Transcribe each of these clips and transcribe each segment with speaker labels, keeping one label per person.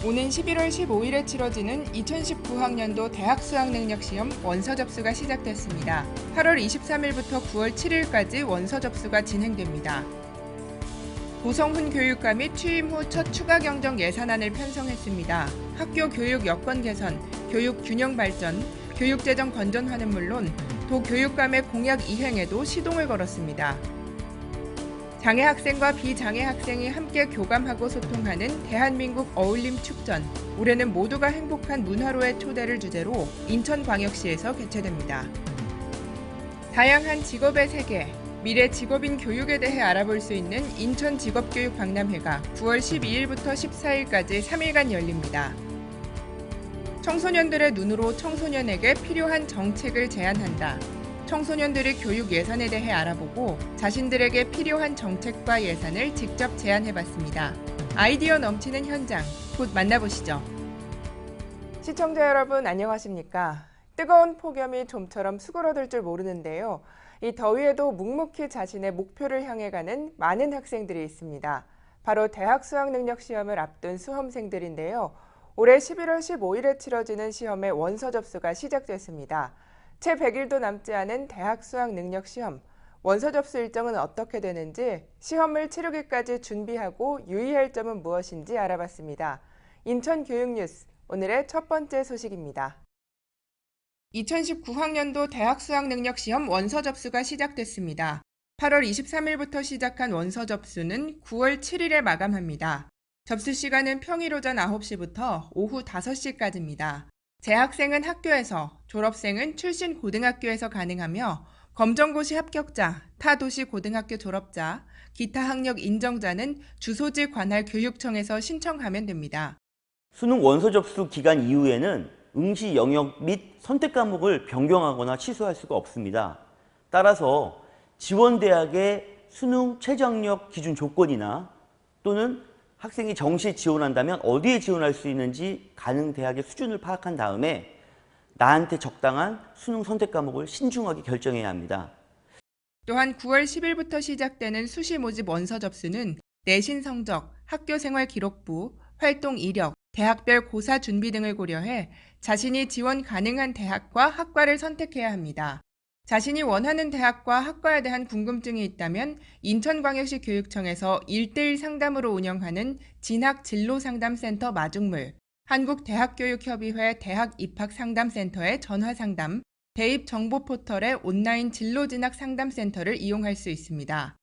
Speaker 1: 오는 11월 15일에 치러지는 2019학년도 대학 수학능력시험 원서 접수가 시작됐습니다. 8월 23일부터 9월 7일까지 원서 접수가 진행됩니다. 도성훈 교육감 및 취임 후 첫 추가 경정 예산안을 편성했습니다. 학교 교육 여건 개선, 교육 균형 발전, 교육 재정 건전화는 물론 도 교육감의 공약 이행에도 시동을 걸었습니다. 장애 학생과 비장애 학생이 함께 교감하고 소통하는 대한민국 어울림 축전. 올해는 모두가 행복한 문화로의 초대를 주제로 인천광역시에서 개최됩니다. 다양한 직업의 세계, 미래 직업인 교육에 대해 알아볼 수 있는 인천 직업교육 박람회가 9월 12일부터 14일까지 3일간 열립니다. 청소년들의 눈으로 청소년에게 필요한 정책을 제안한다. 청소년들의 교육 예산에 대해 알아보고 자신들에게 필요한 정책과 예산을 직접 제안해봤습니다. 아이디어 넘치는 현장, 곧 만나보시죠. 시청자 여러분 안녕하십니까? 뜨거운 폭염이 좀처럼 수그러들 줄 모르는데요. 이 더위에도 묵묵히 자신의 목표를 향해 가는 많은 학생들이 있습니다. 바로 대학 수학능력시험을 앞둔 수험생들인데요. 올해 11월 15일에 치러지는 시험의 원서 접수가 시작됐습니다. 채 100일도 남지 않은 대학 수학능력시험, 원서 접수 일정은 어떻게 되는지, 시험을 치르기까지 준비하고 유의할 점은 무엇인지 알아봤습니다. 인천교육뉴스, 오늘의 첫 번째 소식입니다. 2019학년도 대학 수학능력시험 원서 접수가 시작됐습니다. 8월 23일부터 시작한 원서 접수는 9월 7일에 마감합니다. 접수 시간은 평일 오전 9시부터 오후 5시까지입니다. 재학생은 학교에서, 졸업생은 출신 고등학교에서 가능하며 검정고시 합격자, 타 도시 고등학교 졸업자, 기타 학력 인정자는 주소지 관할 교육청에서 신청하면 됩니다.
Speaker 2: 수능 원서 접수 기간 이후에는 응시 영역 및 선택 과목을 변경하거나 취소할 수가 없습니다. 따라서 지원 대학의 수능 최저학력 기준 조건이나 또는 학생이 정시에 지원한다면 어디에 지원할 수 있는지 가능 대학의 수준을 파악한 다음에 나한테 적당한 수능 선택 과목을 신중하게 결정해야 합니다.
Speaker 1: 또한 9월 10일부터 시작되는 수시 모집 원서 접수는 내신 성적, 학교생활 기록부, 활동 이력, 대학별 고사 준비 등을 고려해 자신이 지원 가능한 대학과 학과를 선택해야 합니다. 자신이 원하는 대학과 학과에 대한 궁금증이 있다면 인천광역시 교육청에서 1:1 상담으로 운영하는 진학진로상담센터 마중물, 한국대학교육협의회 대학입학상담센터의 전화상담, 대입정보포털의 온라인 진로진학상담센터를 이용할 수 있습니다.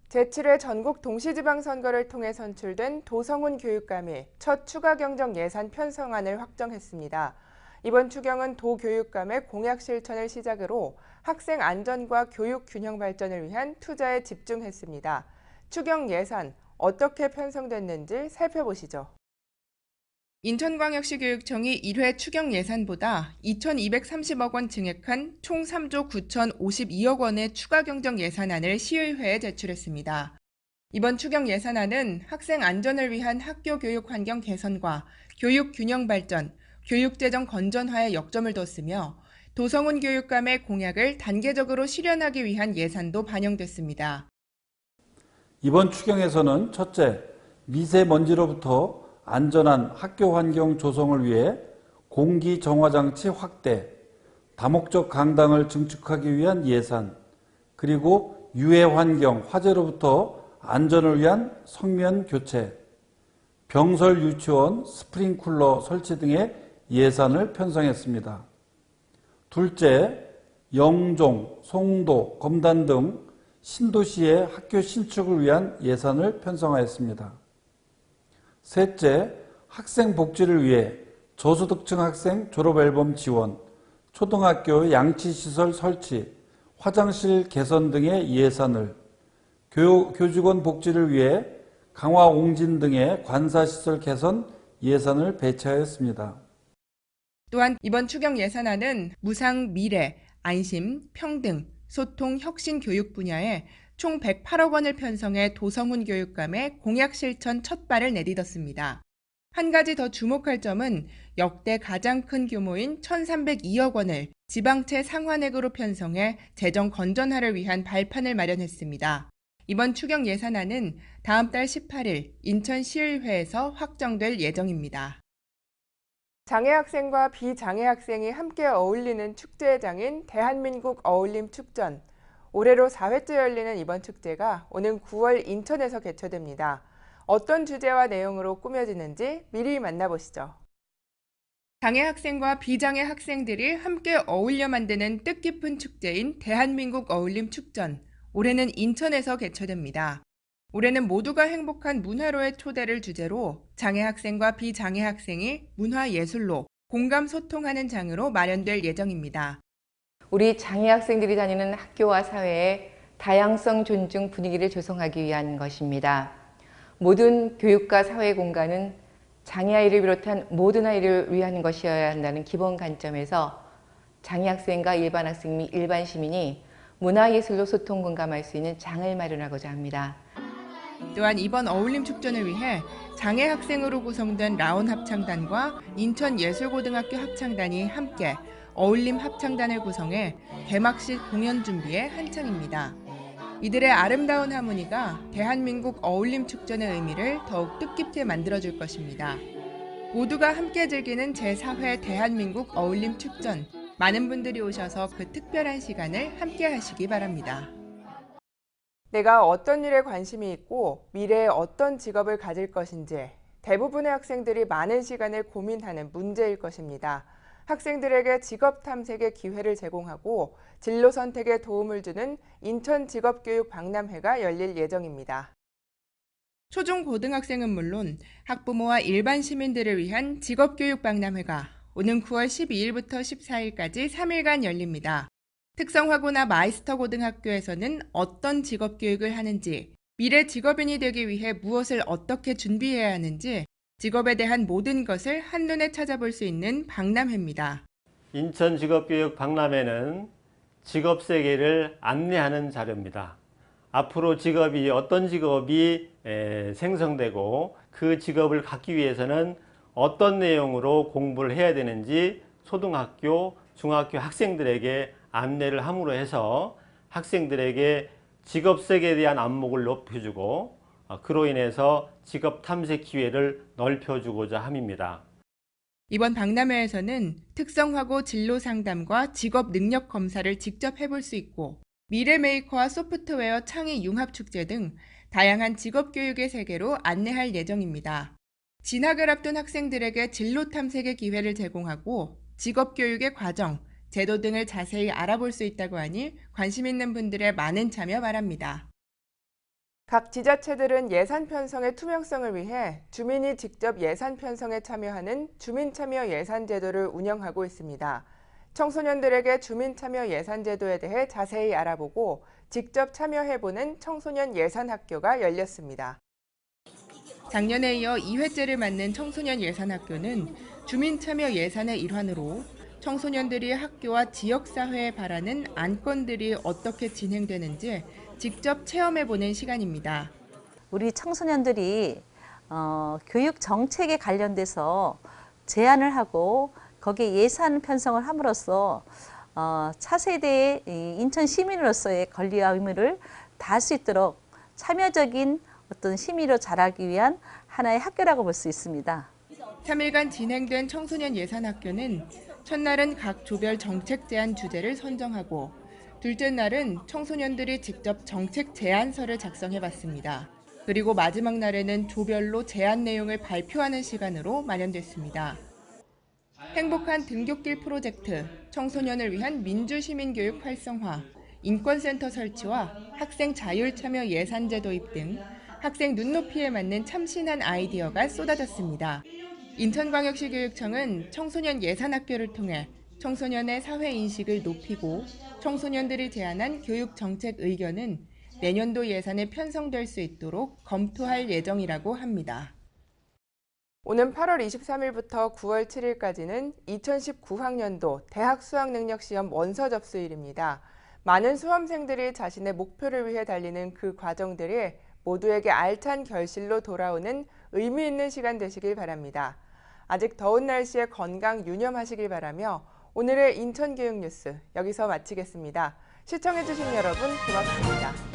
Speaker 1: 제7회 전국 동시지방선거를 통해 선출된 도성훈 교육감이 첫 추가 경정 예산 편성안을 확정했습니다. 이번 추경은 도 교육감의 공약 실천을 시작으로 학생 안전과 교육 균형 발전을 위한 투자에 집중했습니다. 추경 예산 어떻게 편성됐는지 살펴보시죠. 인천광역시 교육청이 1회 추경 예산보다 2,230억 원 증액한 총 3조 9,052억 원의 추가 경정 예산안을 시의회에 제출했습니다. 이번 추경 예산안은 학생 안전을 위한 학교 교육 환경 개선과 교육 균형 발전, 교육재정 건전화에 역점을 뒀으며 도성훈 교육감의 공약을 단계적으로 실현하기 위한 예산도 반영됐습니다.
Speaker 3: 이번 추경에서는 첫째, 미세먼지로부터 안전한 학교 환경 조성을 위해 공기 정화장치 확대, 다목적 강당을 증축하기 위한 예산, 그리고 유해 환경, 화재로부터 안전을 위한 성면 교체, 병설 유치원 스프링쿨러 설치 등의 예산을 편성했습니다. 둘째, 영종, 송도, 검단 등 신도시의 학교 신축을 위한 예산을 편성하였습니다. 셋째, 학생 복지를 위해 저소득층 학생 졸업앨범 지원, 초등학교 양치시설 설치, 화장실 개선 등의 예산을, 교직원 복지를 위해 강화 옹진 등의 관사시설 개선 예산을 배치하였습니다.
Speaker 1: 또한 이번 추경 예산안은 무상 미래, 안심, 평등, 소통, 혁신 교육 분야에 총 108억 원을 편성해 도성훈 교육감의 공약 실천 첫 발을 내딛었습니다. 한 가지 더 주목할 점은 역대 가장 큰 규모인 1,302억 원을 지방채 상환액으로 편성해 재정 건전화를 위한 발판을 마련했습니다. 이번 추경 예산안은 다음 달 18일 인천시의회에서 확정될 예정입니다. 장애 학생과 비장애 학생이 함께 어울리는 축제장인 대한민국 어울림 축전. 올해로 4회째 열리는 이번 축제가 오는 9월 인천에서 개최됩니다. 어떤 주제와 내용으로 꾸며지는지 미리 만나보시죠. 장애 학생과 비장애 학생들이 함께 어울려 만드는 뜻깊은 축제인 대한민국 어울림 축전. 올해는 인천에서 개최됩니다. 올해는 모두가 행복한 문화로의 초대를 주제로 장애 학생과 비장애 학생이 문화예술로 공감 소통하는 장으로 마련될 예정입니다.
Speaker 4: 우리 장애 학생들이 다니는 학교와 사회에 다양성 존중 분위기를 조성하기 위한 것입니다. 모든 교육과 사회 공간은 장애 아이를 비롯한 모든 아이를 위한 것이어야 한다는 기본 관점에서 장애 학생과 일반 학생 및 일반 시민이 문화예술로 소통 공감할 수 있는 장을 마련하고자 합니다.
Speaker 1: 또한 이번 어울림 축전을 위해 장애 학생으로 구성된 라온 합창단과 인천예술고등학교 합창단이 함께 어울림 합창단을 구성해 개막식 공연 준비에 한창입니다. 이들의 아름다운 하모니가 대한민국 어울림 축전의 의미를 더욱 뜻깊게 만들어줄 것입니다. 모두가 함께 즐기는 제4회 대한민국 어울림 축전. 많은 분들이 오셔서 그 특별한 시간을 함께 하시기 바랍니다. 내가 어떤 일에 관심이 있고 미래에 어떤 직업을 가질 것인지 대부분의 학생들이 많은 시간을 고민하는 문제일 것입니다. 학생들에게 직업 탐색의 기회를 제공하고 진로 선택에 도움을 주는 인천 직업교육 박람회가 열릴 예정입니다. 초중 고등학생은 물론 학부모와 일반 시민들을 위한 직업교육 박람회가 오는 9월 12일부터 14일까지 3일간 열립니다. 특성화고나 마이스터 고등학교에서는 어떤 직업교육을 하는지, 미래 직업인이 되기 위해 무엇을 어떻게 준비해야 하는지 직업에 대한 모든 것을 한눈에 찾아볼 수 있는 박람회입니다.
Speaker 5: 인천 직업교육 박람회는 직업 세계를 안내하는 자료입니다. 앞으로 어떤 직업이 생성되고 그 직업을 갖기 위해서는 어떤 내용으로 공부를 해야 되는지 초등학교, 중학교 학생들에게 안내를 함으로 해서 학생들에게 직업 세계에 대한 안목을 높여주고 그로 인해서 직업 탐색 기회를 넓혀주고자 함입니다.
Speaker 1: 이번 박람회에서는 특성화고 진로 상담과 직업 능력 검사를 직접 해볼 수 있고 미래 메이커와 소프트웨어 창의 융합 축제 등 다양한 직업 교육의 세계로 안내할 예정입니다. 진학을 앞둔 학생들에게 진로 탐색의 기회를 제공하고 직업 교육의 과정, 제도 등을 자세히 알아볼 수 있다고 하니 관심 있는 분들의 많은 참여 바랍니다. 각 지자체들은 예산 편성의 투명성을 위해 주민이 직접 예산 편성에 참여하는 주민참여 예산제도를 운영하고 있습니다. 청소년들에게 주민참여 예산제도에 대해 자세히 알아보고 직접 참여해보는 청소년 예산학교가 열렸습니다. 작년에 이어 2회째를 맞는 청소년 예산학교는 주민참여 예산의 일환으로 청소년들이 학교와 지역사회에 바라는 안건들이 어떻게 진행되는지 직접 체험해보는 시간입니다.
Speaker 6: 우리 청소년들이 교육 정책에 관련돼서 제안을 하고 거기에 예산 편성을 함으로써 차세대의 인천 시민으로서의 권리와 의무를 다할 수 있도록 참여적인 어떤 시민으로 자라기 위한 하나의 학교라고 볼 수 있습니다.
Speaker 1: 3일간 진행된 청소년 예산학교는 첫날은 각 조별 정책 제안 주제를 선정하고 둘째 날은 청소년들이 직접 정책 제안서를 작성해봤습니다. 그리고 마지막 날에는 조별로 제안 내용을 발표하는 시간으로 마련됐습니다. 행복한 등굣길 프로젝트, 청소년을 위한 민주시민교육 활성화, 인권센터 설치와 학생 자율참여 예산제 도입 등 학생 눈높이에 맞는 참신한 아이디어가 쏟아졌습니다. 인천광역시 교육청은 청소년 예산학교를 통해 청소년의 사회인식을 높이고 청소년들이 제안한 교육정책 의견은 내년도 예산에 편성될 수 있도록 검토할 예정이라고 합니다. 오는 8월 23일부터 9월 7일까지는 2019학년도 대학 수학능력시험 원서 접수일입니다. 많은 수험생들이 자신의 목표를 위해 달리는 그 과정들이 모두에게 알찬 결실로 돌아오는 의미 있는 시간 되시길 바랍니다. 아직 더운 날씨에 건강 유념하시길 바라며 오늘의 인천교육뉴스 여기서 마치겠습니다. 시청해주신 여러분 고맙습니다.